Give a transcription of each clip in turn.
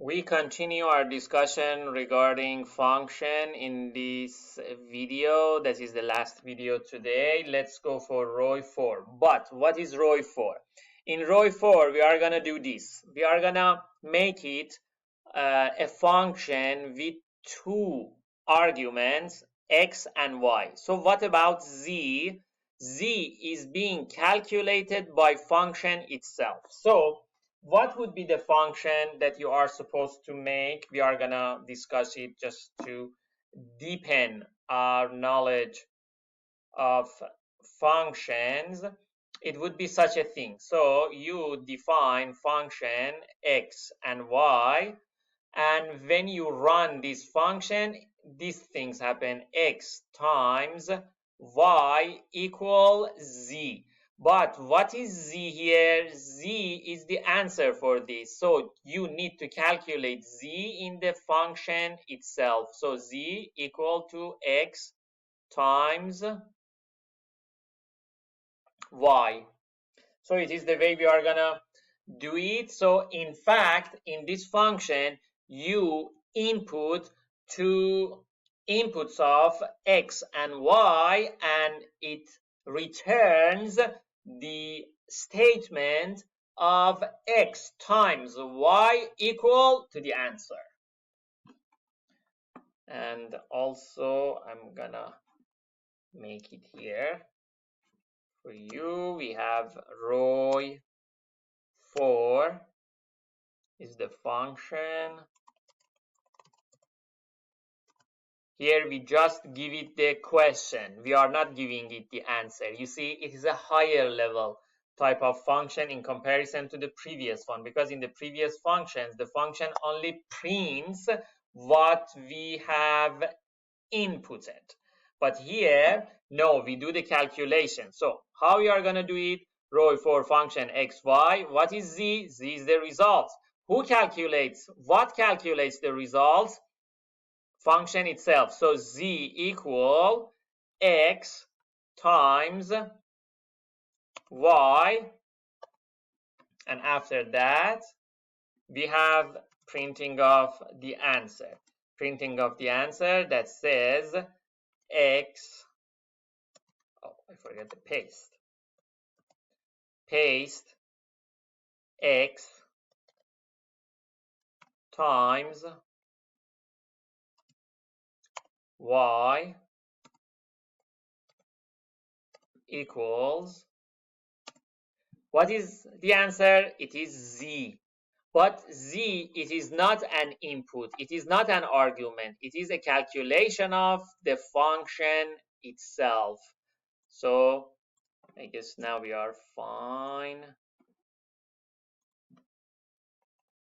We continue our discussion regarding function in this video. That is the last video today. Let's go for ROI 4. But what is ROI 4? In ROI 4, we are going to do this. We are going to make it a function with two arguments, x and y. So what about z? Z is being calculated by function itself. So what would be the function that you are supposed to make? We are gonna discuss it just to deepen our knowledge of functions. It would be such a thing. So you define function x and y, and when you run this function, these things happen: x times y equal z. But what is z here? Z is the answer for this. So you need to calculate z in the function itself. So z equal to x times y. So it is the way we are gonna do it. So in fact, in this function, you input two inputs of x and y, and it returns the statement of x times y equal to the answer. And also, I'm gonna make it here for you. We have ROI 4 is the function. Here we just give it the question. We are not giving it the answer. You see, it is a higher level type of function in comparison to the previous one, because in the previous functions, the function only prints what we have inputted. But here, no, we do the calculation. So how we are going to do it? ROI for function x, y. What is z? Z is the results. Who calculates? What calculates the results? Function itself. So z equal x times y, and after that we have printing of the answer. Printing of the answer that says x, oh, I forget the paste. Paste x times y equals, what is the answer? It is z. But z, it is not an input, it is not an argument, it is a calculation of the function itself. So I guess now we are fine.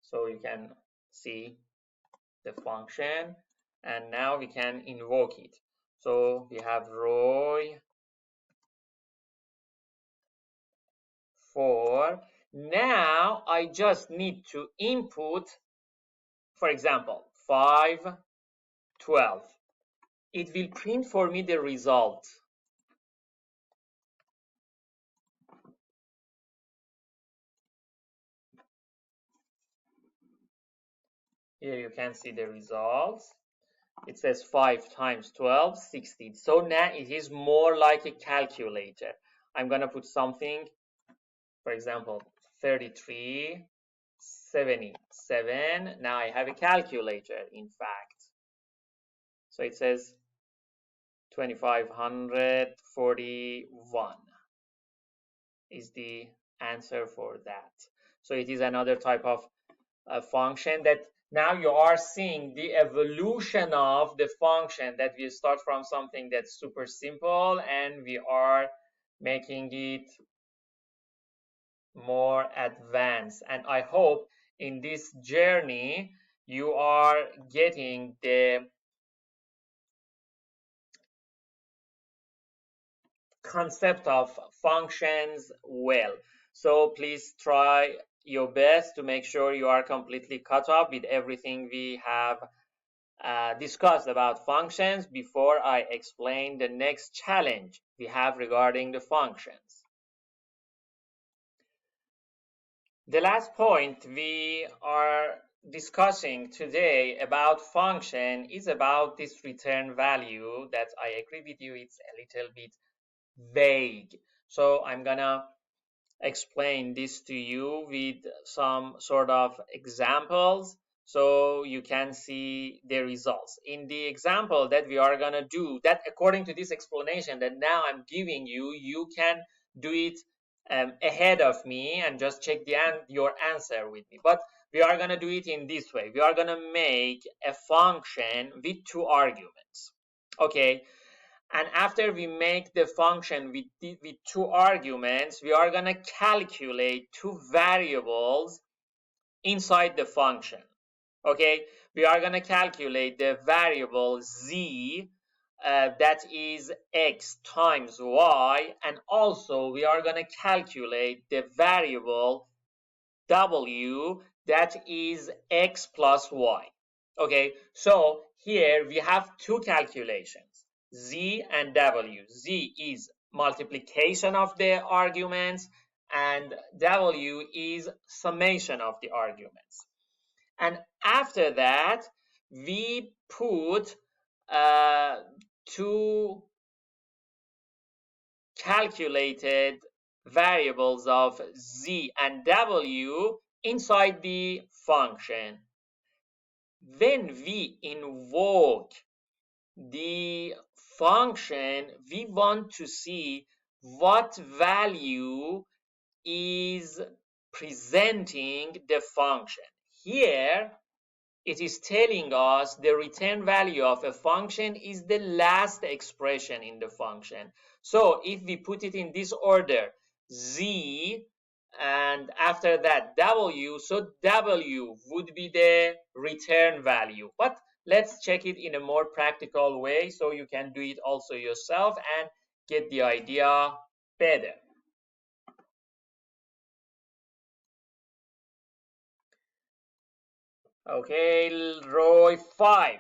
So you can see the function, and now we can invoke it. So we have ROI 4. Now I just need to input, for example, 5, 12. It will print for me the result. Here you can see the results. It says 5 times 12, 60. So now it is more like a calculator. I'm going to put something, for example, 33, 77. Now I have a calculator, in fact. So it says 2541 is the answer for that. So it is another type of function that now you are seeing the evolution of the function, that we start from something that's super simple and we are making it more advanced. And I hope in this journey you are getting the concept of functions well. So please try your best to make sure you are completely caught up with everything we have discussed about functions before I explain the next challenge we have regarding the functions. The last point we are discussing today about function is about this return value that I agree with you, it's a little bit vague. So I'm gonna explain this to you with some sort of examples so you can see the results. In the example that we are gonna do, that according to this explanation that now I'm giving you, you can do it ahead of me and just check your answer with me. But we are gonna do it in this way. We are gonna make a function with two arguments. Okay, and after we make the function with two arguments, we are going to calculate two variables inside the function. Okay, we are going to calculate the variable z, that is x times y, and also we are going to calculate the variable w, that is x plus y. Okay, so here we have two calculations, z and w. Z is multiplication of the arguments and w is summation of the arguments. And after that, we put two calculated variables of z and w inside the function. When we invoke the function, we want to see what value is presenting the function. Here, it is telling us the return value of a function is the last expression in the function. So if we put it in this order, z and after that w, so w would be the return value. But let's check it in a more practical way so you can do it also yourself and get the idea better. Okay, row 5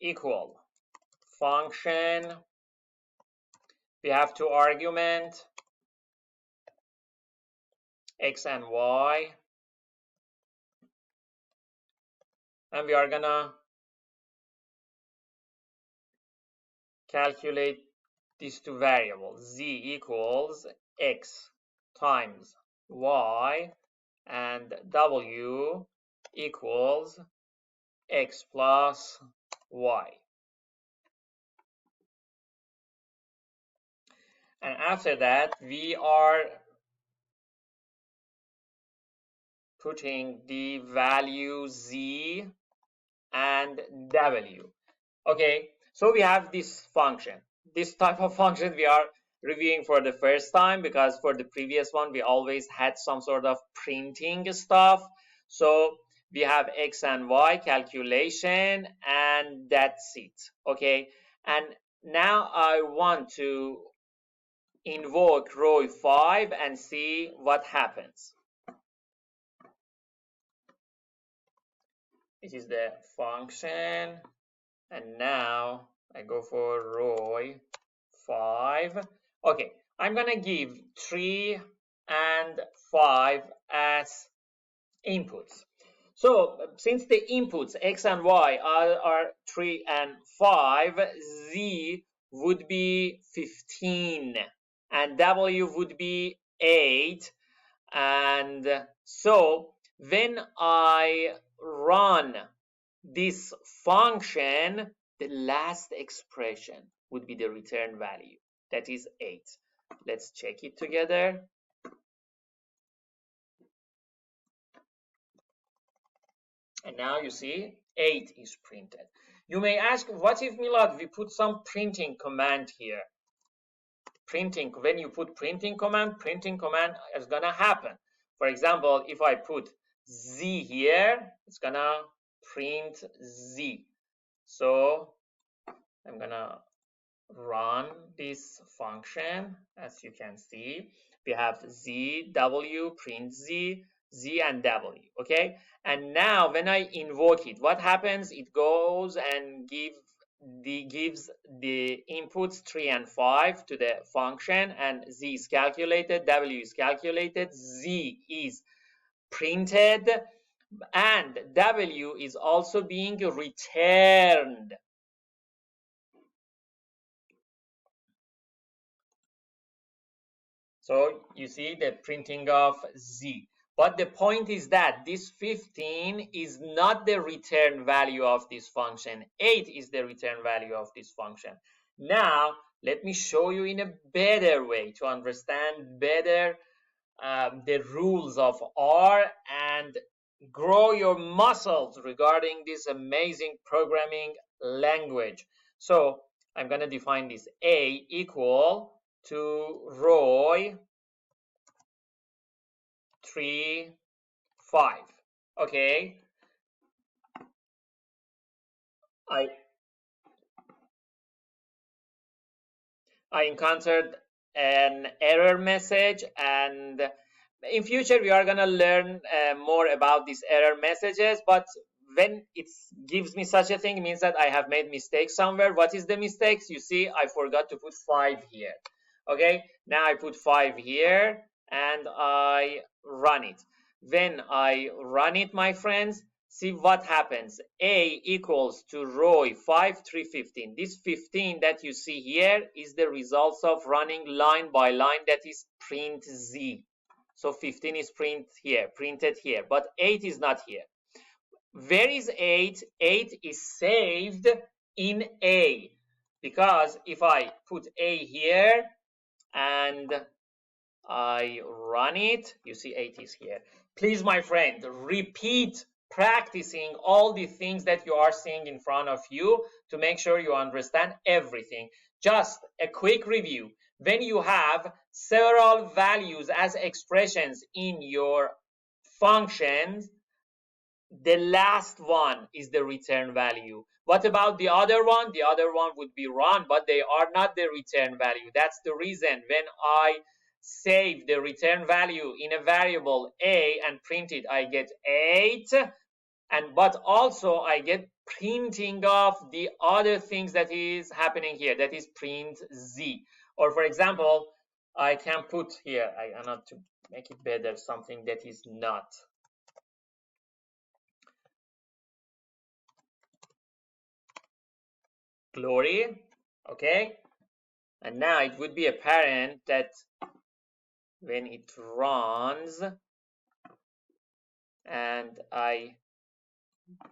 equal function. We have two arguments, x and y, and we are gonna calculate these two variables. Z equals x times y and w equals x plus y. And after that, we are putting the value z and w. Okay, so we have this function. This type of function we are reviewing for the first time because for the previous one we always had some sort of printing stuff. So we have x and y calculation and that's it. Okay, and now I want to invoke row 5 and see what happens. This is the function, and now I go for row 5. Okay, I'm gonna give 3 and 5 as inputs. So since the inputs x and y are 3 and 5, z would be 15 and w would be 8. And so when I run this function, the last expression would be the return value, that is 8. Let's check it together. And now you see 8 is printed. You may ask, what if, Milad, we put some printing command here? Printing, when you put printing command is gonna happen. For example, if I put z here, it's gonna print z. So I'm gonna run this function. As you can see, we have z, w, print z, z and w. Okay, and now when I invoke it, what happens? It goes and gives the inputs 3 and 5 to the function, and z is calculated, w is calculated, z is printed, and W is also being returned. So you see the printing of Z. But the point is that this 15 is not the return value of this function. 8 is the return value of this function. Now, let me show you in a better way to understand better the rules of R and grow your muscles regarding this amazing programming language. So I'm going to define this A equal to Roy 3 5. Okay, I encountered an error message, and in future we are going to learn more about these error messages. But when it gives me such a thing, it means that I have made mistake somewhere. What is the mistakes? You see, I forgot to put 5 here. Okay, now I put 5 here and I run it. When I run it, my friends, see what happens. A equals to Roy 5 3 15. This 15 that you see here is the results of running line by line, that is print Z. So 15 is printed here, but 8 is not here. Where is 8? 8 is saved in A, because if I put A here and I run it, you see 8 is here. Please, my friend, repeat practicing all the things that you are seeing in front of you to make sure you understand everything. Just a quick review. When you have several values as expressions in your functions, the last one is the return value. What about the other one? The other one would be run, but they are not the return value. That's the reason when I save the return value in a variable A and print it, I get 8, but also I get printing of the other things that is happening here, that is print Z. Or for example, I can put here, I want to make it better, something that is not. Glory, okay? And now it would be apparent that when it runs and I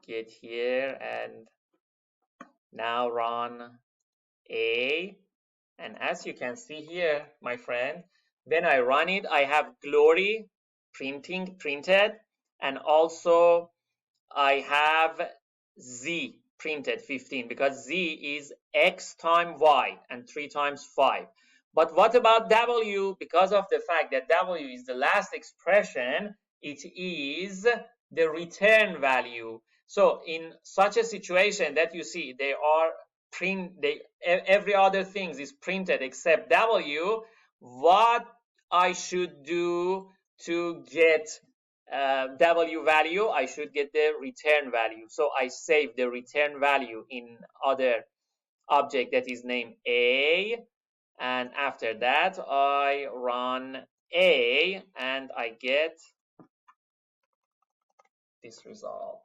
get here and now run A, and as you can see here, my friend, when I run it, I have Glory printed, and also I have Z printed 15, because Z is X times Y and 3 times 5. But what about W? Because of the fact that W is the last expression, it is the return value. So in such a situation that you see, they are every other thing is printed except W, what I should do to get W value, I should get the return value. So I save the return value in other object that is named A, and after that I run A and I get this result.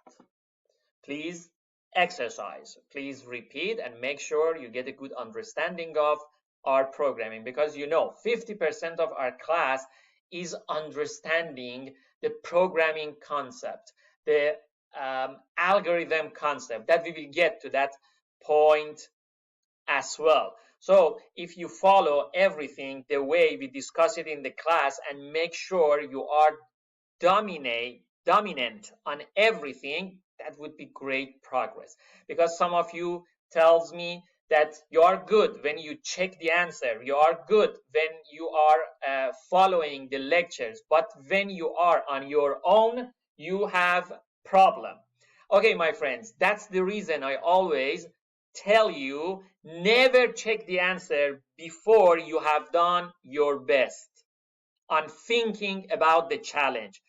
Please exercise, please repeat and make sure you get a good understanding of our programming, because 50% of our class is understanding the programming concept, the algorithm concept, that we will get to that point as well. So if you follow everything the way we discuss it in the class and make sure you are dominant on everything, that would be great progress. Because some of you tells me that you are good when you check the answer, you are good when you are following the lectures, but when you are on your own, you have problem. Okay, my friends, that's the reason I always tell you, never check the answer before you have done your best on thinking about the challenge.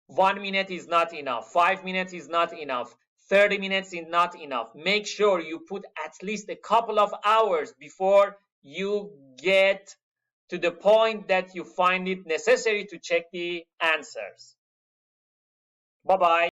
1 minute is not enough, 5 minutes is not enough, 30 minutes is not enough. Make sure you put at least a couple of hours before you get to the point that you find it necessary to check the answers. Bye bye.